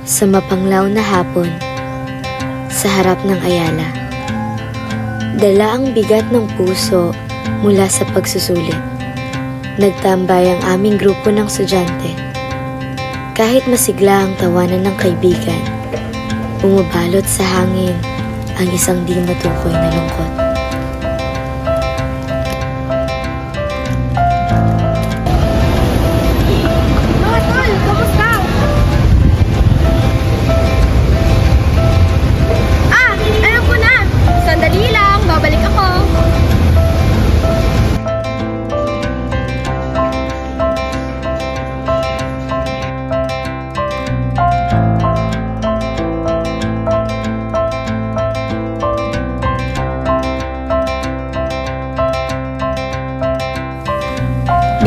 Sa mapanglaw na hapon, sa harap ng Ayala, dala ang bigat ng puso mula sa pagsusulit. Nagtambay ang aming grupo ng estudyante. Kahit masigla ang tawanan ng kaibigan, bumabalot sa hangin ang isang di matukoy na lungkot. Mga tol, kamusta? Alam ko na! Sandali lang, babalik ako.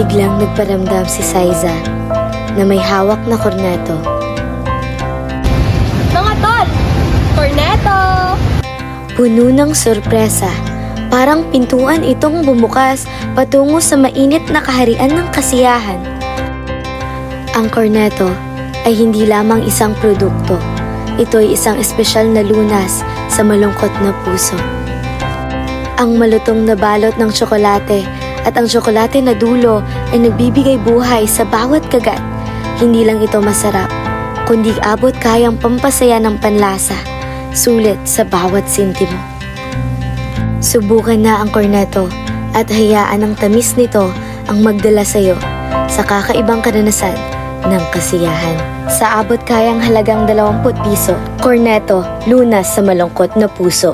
Biglang nagparamdam si Saiza na may hawak na korneto. Mga tol, corneto! Puno ng sorpresa, parang pintuan itong bumukas patungo sa mainit na kaharian ng kasiyahan. Ang korneto ay hindi lamang isang produkto. Ito ay isang espesyal na lunas sa malungkot na puso. Ang malutong na balot ng tsokolate at ang tsokolate na dulo ay nagbibigay buhay sa bawat kagat. Hindi lang ito masarap, kundi abot kayang pampasaya ng panlasa, sulit sa bawat sintimo. Subukan na ang korneto at hayaan ang tamis nito ang magdala sa iyo sa kakaibang karanasan ng kasiyahan. Sa abot kayang halagang 20 piso, korneto, lunas sa malungkot na puso.